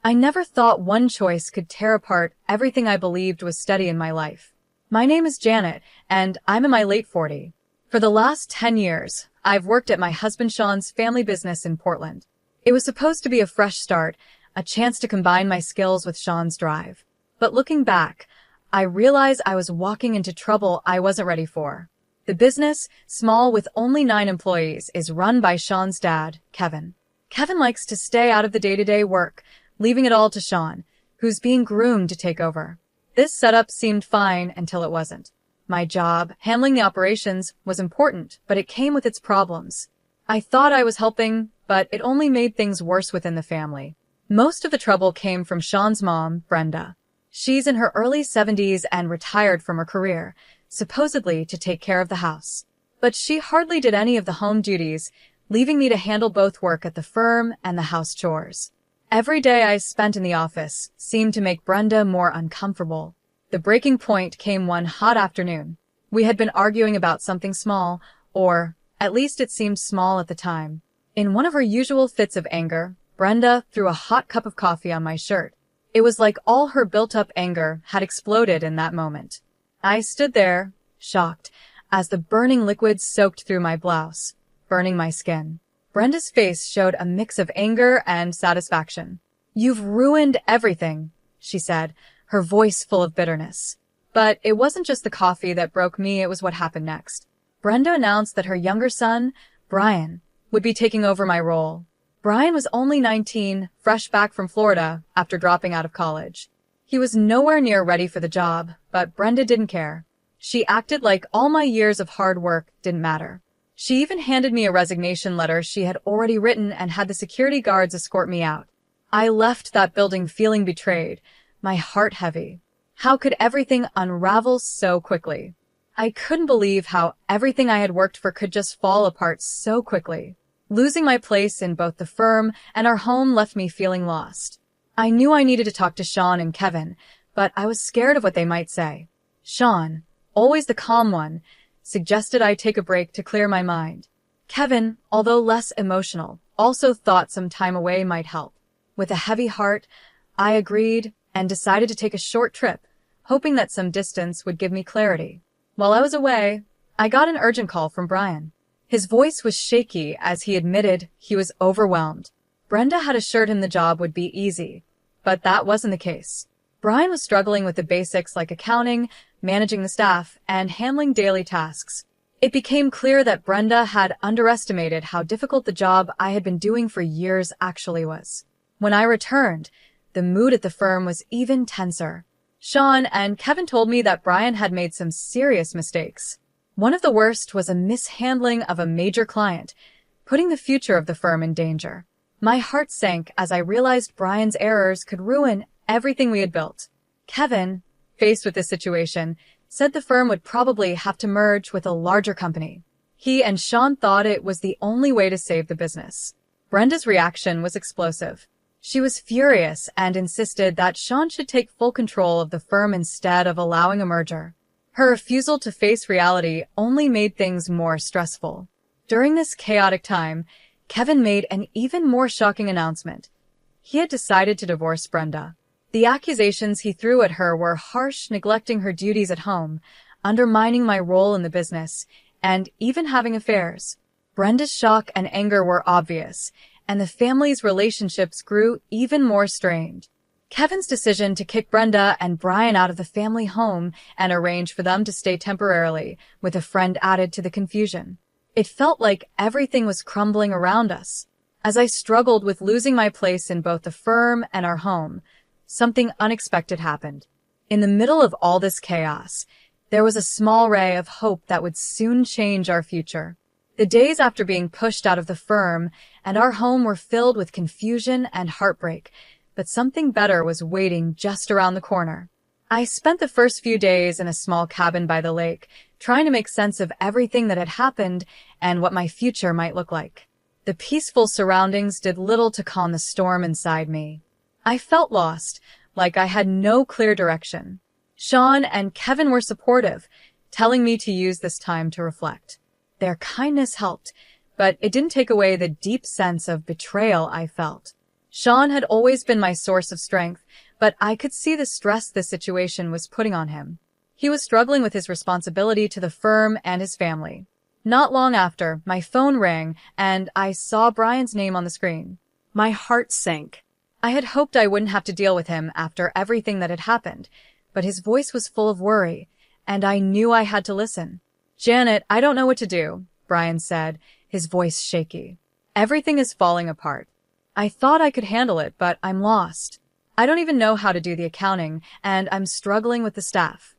I never thought one choice could tear apart everything I believed was steady in my life. My name is Janet, and I'm in my late 40s. For the last 10 years, I've worked at my husband Sean's family business in Portland. It was supposed to be a fresh start, a chance to combine my skills with Sean's drive. But looking back, I realize I was walking into trouble I wasn't ready for. The business, small with only 9 employees, is run by Sean's dad, Kevin. Kevin likes to stay out of the day-to-day work, leaving it all to Sean, who's being groomed to take over. This setup seemed fine until it wasn't. My job, handling the operations, was important, but it came with its problems. I thought I was helping, but it only made things worse within the family. Most of the trouble came from Sean's mom, Brenda. She's in her early 70s and retired from her career, supposedly to take care of the house. But she hardly did any of the home duties, leaving me to handle both work at the firm and the house chores. Every day I spent in the office seemed to make Brenda more uncomfortable. The breaking point came one hot afternoon. We had been arguing about something small, or at least it seemed small at the time. In one of her usual fits of anger, Brenda threw a hot cup of coffee on my shirt. It was like all her built-up anger had exploded in that moment. I stood there, shocked, as the burning liquid soaked through my blouse, burning my skin. Brenda's face showed a mix of anger and satisfaction. "You've ruined everything," she said, her voice full of bitterness. But it wasn't just the coffee that broke me, it was what happened next. Brenda announced that her younger son, Brian, would be taking over my role. Brian was only 19, fresh back from Florida after dropping out of college. He was nowhere near ready for the job, but Brenda didn't care. She acted like all my years of hard work didn't matter. She even handed me a resignation letter she had already written and had the security guards escort me out. I left that building feeling betrayed, my heart heavy. How could everything unravel so quickly? I couldn't believe how everything I had worked for could just fall apart so quickly. Losing my place in both the firm and our home left me feeling lost. I knew I needed to talk to Sean and Kevin, but I was scared of what they might say. Sean, always the calm one, suggested I take a break to clear my mind. Kevin, although less emotional, also thought some time away might help. With a heavy heart, I agreed and decided to take a short trip, hoping that some distance would give me clarity. While I was away, I got an urgent call from Brian. His voice was shaky as he admitted he was overwhelmed. Brenda had assured him the job would be easy, but that wasn't the case. Brian was struggling with the basics like accounting, managing the staff, and handling daily tasks. It became clear that Brenda had underestimated how difficult the job I had been doing for years actually was. When I returned, the mood at the firm was even tenser. Sean and Kevin told me that Brian had made some serious mistakes. One of the worst was a mishandling of a major client, putting the future of the firm in danger. My heart sank as I realized Brian's errors could ruin everything we had built. Kevin, faced with this situation, said the firm would probably have to merge with a larger company. He and Sean thought it was the only way to save the business. Brenda's reaction was explosive. She was furious and insisted that Sean should take full control of the firm instead of allowing a merger. Her refusal to face reality only made things more stressful. During this chaotic time, Kevin made an even more shocking announcement. He had decided to divorce Brenda. The accusations he threw at her were harsh, neglecting her duties at home, undermining my role in the business, and even having affairs. Brenda's shock and anger were obvious, and the family's relationships grew even more strained. Kevin's decision to kick Brenda and Brian out of the family home and arrange for them to stay temporarily with a friend added to the confusion. It felt like everything was crumbling around us. As I struggled with losing my place in both the firm and our home, something unexpected happened. In the middle of all this chaos, there was a small ray of hope that would soon change our future. The days after being pushed out of the firm and our home were filled with confusion and heartbreak, but something better was waiting just around the corner. I spent the first few days in a small cabin by the lake, trying to make sense of everything that had happened and what my future might look like. The peaceful surroundings did little to calm the storm inside me. I felt lost, like I had no clear direction. Sean and Kevin were supportive, telling me to use this time to reflect. Their kindness helped, but it didn't take away the deep sense of betrayal I felt. Sean had always been my source of strength, but I could see the stress this situation was putting on him. He was struggling with his responsibility to the firm and his family. Not long after, my phone rang, and I saw Brian's name on the screen. My heart sank. I had hoped I wouldn't have to deal with him after everything that had happened, but his voice was full of worry, and I knew I had to listen. "Janet, I don't know what to do," Brian said, his voice shaky. "Everything is falling apart. I thought I could handle it, but I'm lost. I don't even know how to do the accounting, and I'm struggling with the staff."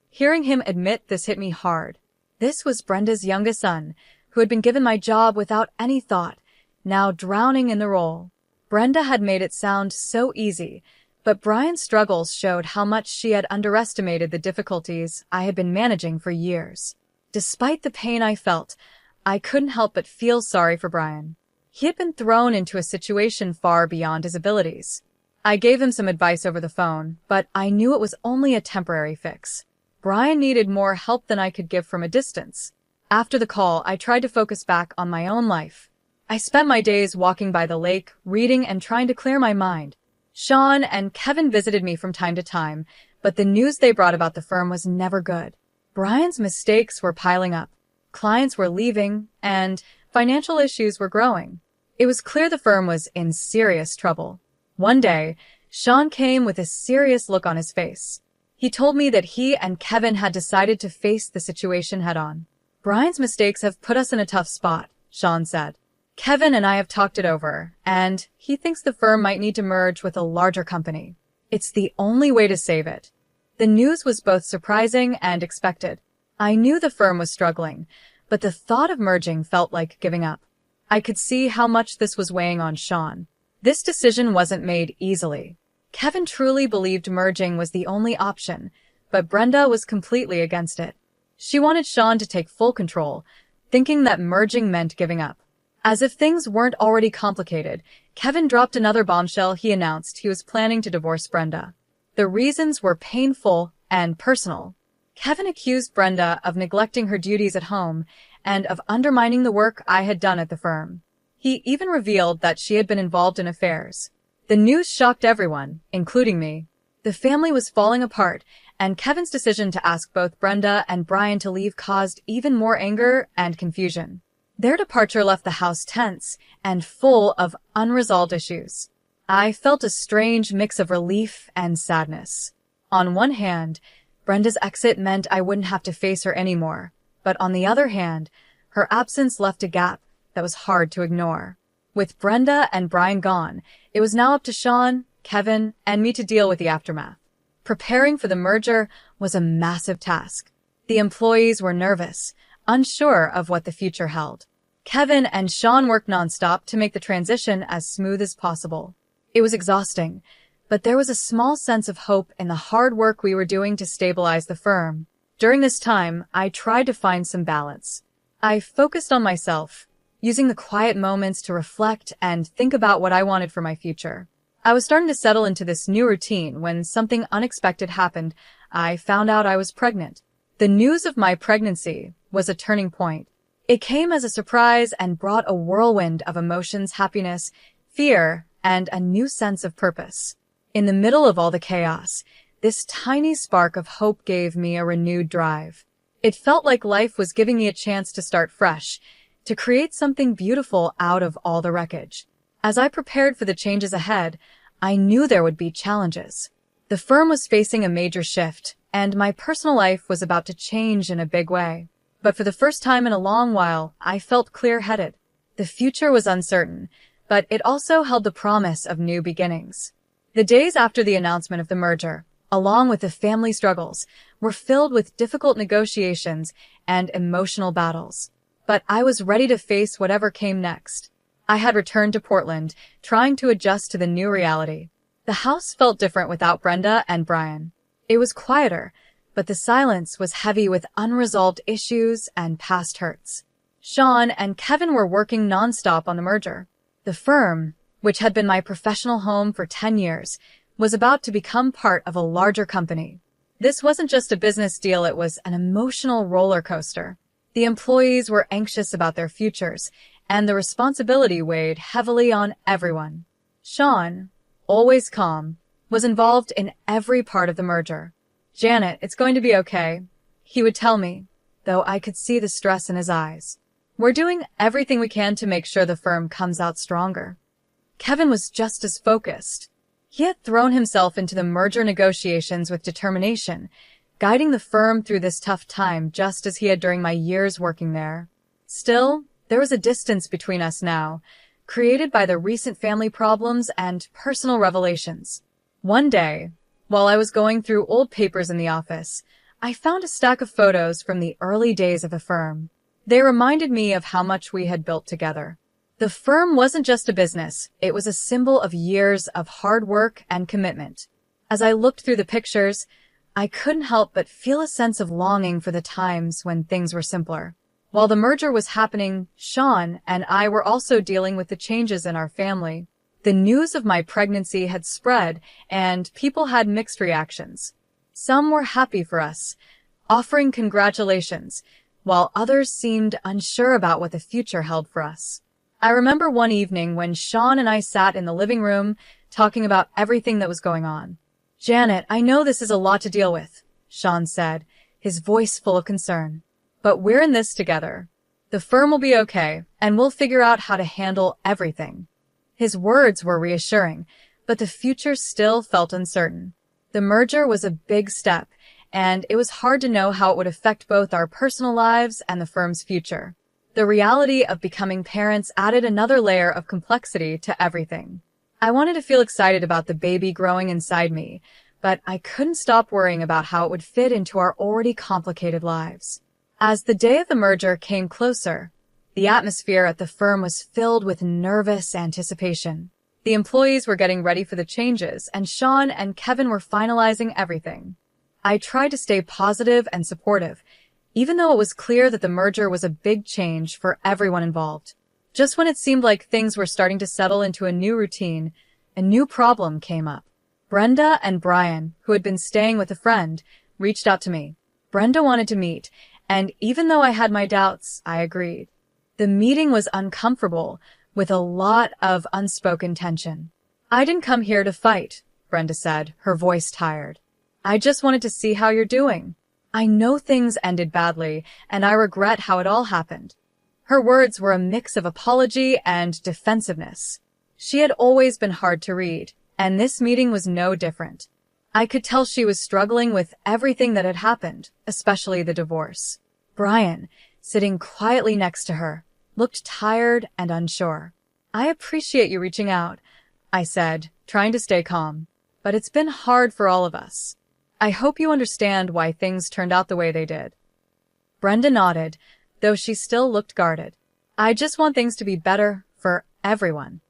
Hearing him admit this hit me hard. This was Brenda's youngest son, who had been given my job without any thought, now drowning in the role. Brenda had made it sound so easy, but Brian's struggles showed how much she had underestimated the difficulties I had been managing for years. Despite the pain I felt, I couldn't help but feel sorry for Brian. He had been thrown into a situation far beyond his abilities. I gave him some advice over the phone, but I knew it was only a temporary fix. Brian needed more help than I could give from a distance. After the call, I tried to focus back on my own life. I spent my days walking by the lake, reading and trying to clear my mind. Sean and Kevin visited me from time to time, but the news they brought about the firm was never good. Brian's mistakes were piling up. Clients were leaving, and financial issues were growing. It was clear the firm was in serious trouble. One day, Sean came with a serious look on his face. He told me that he and Kevin had decided to face the situation head-on. "Brian's mistakes have put us in a tough spot," Sean said. "Kevin and I have talked it over, and he thinks the firm might need to merge with a larger company. It's the only way to save it." The news was both surprising and expected. I knew the firm was struggling, but the thought of merging felt like giving up. I could see how much this was weighing on Sean. This decision wasn't made easily. Kevin truly believed merging was the only option, but Brenda was completely against it. She wanted Sean to take full control, thinking that merging meant giving up. As if things weren't already complicated, Kevin dropped another bombshell. He announced he was planning to divorce Brenda. The reasons were painful and personal. Kevin accused Brenda of neglecting her duties at home and of undermining the work I had done at the firm. He even revealed that she had been involved in affairs. The news shocked everyone, including me. The family was falling apart, and Kevin's decision to ask both Brenda and Brian to leave caused even more anger and confusion. Their departure left the house tense and full of unresolved issues. I felt a strange mix of relief and sadness. On one hand, Brenda's exit meant I wouldn't have to face her anymore, but on the other hand, her absence left a gap that was hard to ignore. With Brenda and Brian gone, it was now up to Sean, Kevin, and me to deal with the aftermath. Preparing for the merger was a massive task. The employees were nervous, unsure of what the future held. Kevin and Sean worked nonstop to make the transition as smooth as possible. It was exhausting, but there was a small sense of hope in the hard work we were doing to stabilize the firm. During this time, I tried to find some balance. I focused on myself, using the quiet moments to reflect and think about what I wanted for my future. I was starting to settle into this new routine when something unexpected happened. I found out I was pregnant. The news of my pregnancy was a turning point. It came as a surprise and brought a whirlwind of emotions, happiness, fear, and a new sense of purpose. In the middle of all the chaos, this tiny spark of hope gave me a renewed drive. It felt like life was giving me a chance to start fresh, to create something beautiful out of all the wreckage. As I prepared for the changes ahead, I knew there would be challenges. The firm was facing a major shift, and my personal life was about to change in a big way. But for the first time in a long while, I felt clear-headed. The future was uncertain, but it also held the promise of new beginnings. The days after the announcement of the merger, along with the family struggles, were filled with difficult negotiations and emotional battles. But I was ready to face whatever came next. I had returned to Portland, trying to adjust to the new reality. The house felt different without Brenda and Brian. It was quieter, but the silence was heavy with unresolved issues and past hurts. Sean and Kevin were working nonstop on the merger. The firm, which had been my professional home for 10 years, was about to become part of a larger company. This wasn't just a business deal, it was an emotional roller coaster. The employees were anxious about their futures, and the responsibility weighed heavily on everyone. Sean, always calm, was involved in every part of the merger. "Janet, it's going to be okay," he would tell me, though I could see the stress in his eyes. "We're doing everything we can to make sure the firm comes out stronger." Kevin was just as focused. He had thrown himself into the merger negotiations with determination, guiding the firm through this tough time just as he had during my years working there. Still, there was a distance between us now, created by the recent family problems and personal revelations. One day, while I was going through old papers in the office, I found a stack of photos from the early days of the firm. They reminded me of how much we had built together. The firm wasn't just a business, it was a symbol of years of hard work and commitment. As I looked through the pictures, I couldn't help but feel a sense of longing for the times when things were simpler. While the merger was happening, Sean and I were also dealing with the changes in our family. The news of my pregnancy had spread, and people had mixed reactions. Some were happy for us, offering congratulations, while others seemed unsure about what the future held for us. I remember one evening when Sean and I sat in the living room talking about everything that was going on. "Janet, I know this is a lot to deal with," Sean said, his voice full of concern. "But we're in this together. The firm will be okay, and we'll figure out how to handle everything." His words were reassuring, but the future still felt uncertain. The merger was a big step, and it was hard to know how it would affect both our personal lives and the firm's future. The reality of becoming parents added another layer of complexity to everything. I wanted to feel excited about the baby growing inside me, but I couldn't stop worrying about how it would fit into our already complicated lives. As the day of the merger came closer, the atmosphere at the firm was filled with nervous anticipation. The employees were getting ready for the changes, and Sean and Kevin were finalizing everything. I tried to stay positive and supportive, even though it was clear that the merger was a big change for everyone involved. Just when it seemed like things were starting to settle into a new routine, a new problem came up. Brenda and Brian, who had been staying with a friend, reached out to me. Brenda wanted to meet, and even though I had my doubts, I agreed. The meeting was uncomfortable, with a lot of unspoken tension. "I didn't come here to fight," Brenda said, her voice tired. "I just wanted to see how you're doing. I know things ended badly, and I regret how it all happened." Her words were a mix of apology and defensiveness. She had always been hard to read, and this meeting was no different. I could tell she was struggling with everything that had happened, especially the divorce. Brian, sitting quietly next to her, looked tired and unsure. "I appreciate you reaching out," I said, trying to stay calm. "But it's been hard for all of us. I hope you understand why things turned out the way they did." Brenda nodded, though she still looked guarded. "I just want things to be better for everyone."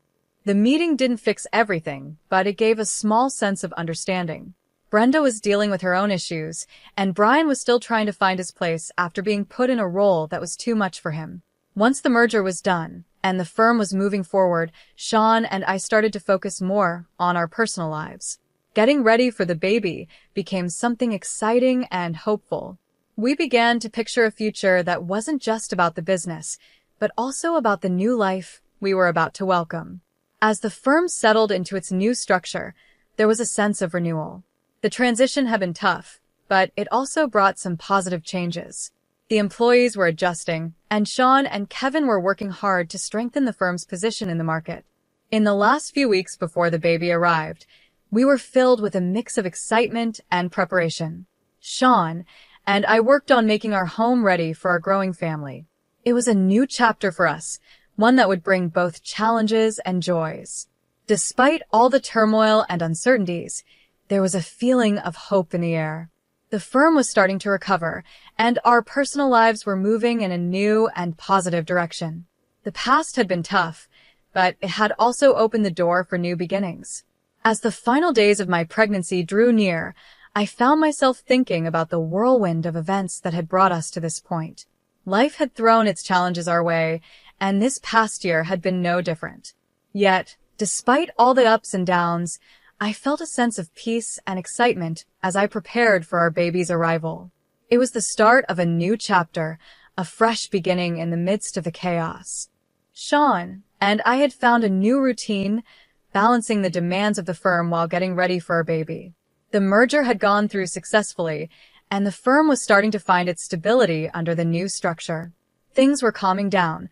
The meeting didn't fix everything, but it gave a small sense of understanding. Brenda was dealing with her own issues, and Brian was still trying to find his place after being put in a role that was too much for him. Once the merger was done, and the firm was moving forward, Sean and I started to focus more on our personal lives. Getting ready for the baby became something exciting and hopeful. We began to picture a future that wasn't just about the business, but also about the new life we were about to welcome. As the firm settled into its new structure, there was a sense of renewal. The transition had been tough, but it also brought some positive changes. The employees were adjusting, and Sean and Kevin were working hard to strengthen the firm's position in the market. In the last few weeks before the baby arrived, we were filled with a mix of excitement and preparation. Sean and I worked on making our home ready for our growing family. It was a new chapter for us, one that would bring both challenges and joys. Despite all the turmoil and uncertainties, there was a feeling of hope in the air. The firm was starting to recover, and our personal lives were moving in a new and positive direction. The past had been tough, but it had also opened the door for new beginnings. As the final days of my pregnancy drew near, I found myself thinking about the whirlwind of events that had brought us to this point. Life had thrown its challenges our way, and this past year had been no different. Yet, despite all the ups and downs, I felt a sense of peace and excitement as I prepared for our baby's arrival. It was the start of a new chapter, a fresh beginning in the midst of the chaos. Sean and I had found a new routine, balancing the demands of the firm while getting ready for our baby. The merger had gone through successfully, and the firm was starting to find its stability under the new structure. Things were calming down,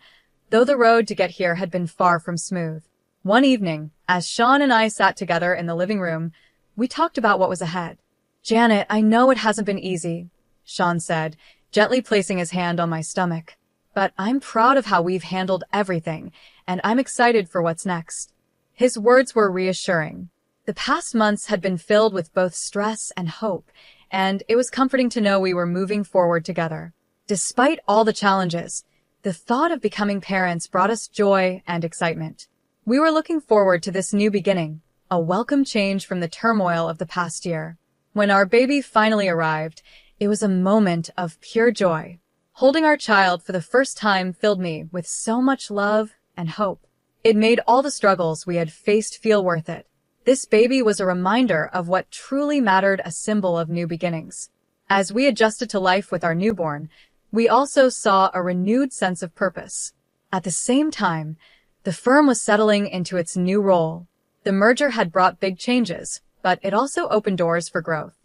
though the road to get here had been far from smooth. One evening, as Sean and I sat together in the living room, we talked about what was ahead. "Janet, I know it hasn't been easy," Sean said, gently placing his hand on my stomach. "But I'm proud of how we've handled everything, and I'm excited for what's next." His words were reassuring. The past months had been filled with both stress and hope, and it was comforting to know we were moving forward together. Despite all the challenges, the thought of becoming parents brought us joy and excitement. We were looking forward to this new beginning, a welcome change from the turmoil of the past year. When our baby finally arrived, it was a moment of pure joy. Holding our child for the first time filled me with so much love and hope. It made all the struggles we had faced feel worth it. This baby was a reminder of what truly mattered, a symbol of new beginnings. As we adjusted to life with our newborn, we also saw a renewed sense of purpose. At the same time, the firm was settling into its new role. The merger had brought big changes, but it also opened doors for growth.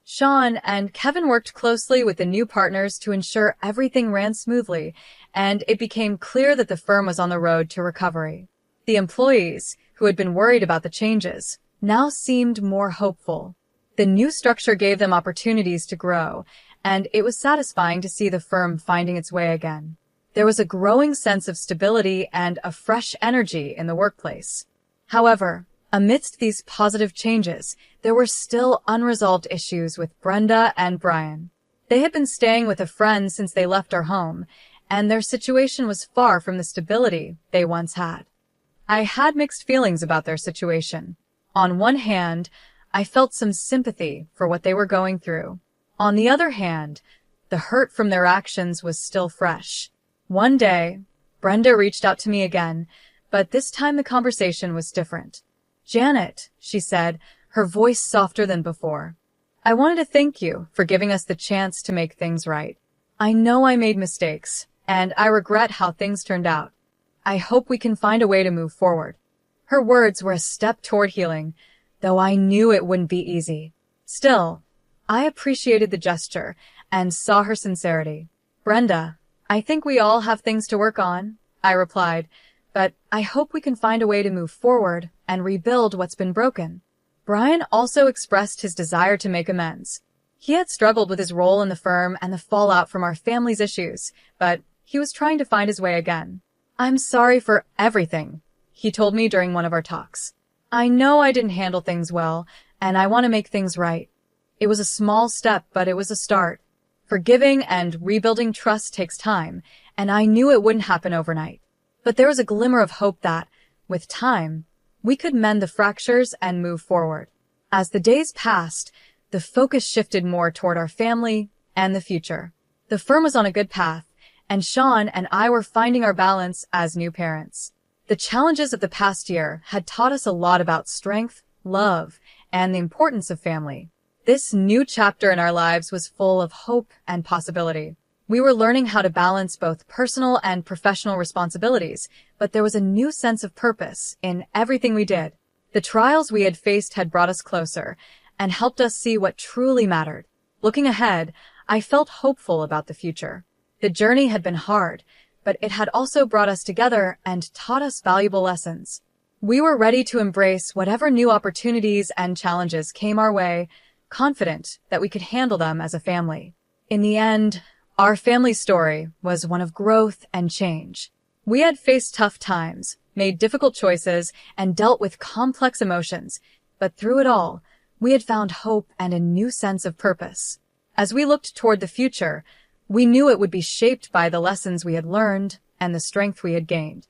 Sean and Kevin worked closely with the new partners to ensure everything ran smoothly, and it became clear that the firm was on the road to recovery. The employees, who had been worried about the changes, now seemed more hopeful. The new structure gave them opportunities to grow, and it was satisfying to see the firm finding its way again. There was a growing sense of stability and a fresh energy in the workplace. However, amidst these positive changes, there were still unresolved issues with Brenda and Brian. They had been staying with a friend since they left our home, and their situation was far from the stability they once had. I had mixed feelings about their situation. On one hand, I felt some sympathy for what they were going through. On the other hand, the hurt from their actions was still fresh. One day, Brenda reached out to me again, but this time the conversation was different. "Janet," she said, her voice softer than before. "I wanted to thank you for giving us the chance to make things right. I know I made mistakes, and I regret how things turned out. I hope we can find a way to move forward." Her words were a step toward healing, though I knew it wouldn't be easy. Still, I appreciated the gesture and saw her sincerity. "Brenda, I think we all have things to work on," I replied, "but I hope we can find a way to move forward and rebuild what's been broken." Brian also expressed his desire to make amends. He had struggled with his role in the firm and the fallout from our family's issues, but he was trying to find his way again. "I'm sorry for everything," he told me during one of our talks. "I know I didn't handle things well, and I want to make things right. It was a small step, but it was a start. Forgiving and rebuilding trust takes time, and I knew it wouldn't happen overnight. But there was a glimmer of hope that, with time, we could mend the fractures and move forward." As the days passed, the focus shifted more toward our family and the future. The firm was on a good path, and Sean and I were finding our balance as new parents. The challenges of the past year had taught us a lot about strength, love, and the importance of family. This new chapter in our lives was full of hope and possibility. We were learning how to balance both personal and professional responsibilities, but there was a new sense of purpose in everything we did. The trials we had faced had brought us closer and helped us see what truly mattered. Looking ahead, I felt hopeful about the future. The journey had been hard, but it had also brought us together and taught us valuable lessons. We were ready to embrace whatever new opportunities and challenges came our way, confident that we could handle them as a family. In the end, our family story was one of growth and change. We had faced tough times, made difficult choices, and dealt with complex emotions, but through it all, we had found hope and a new sense of purpose. As we looked toward the future, we knew it would be shaped by the lessons we had learned and the strength we had gained.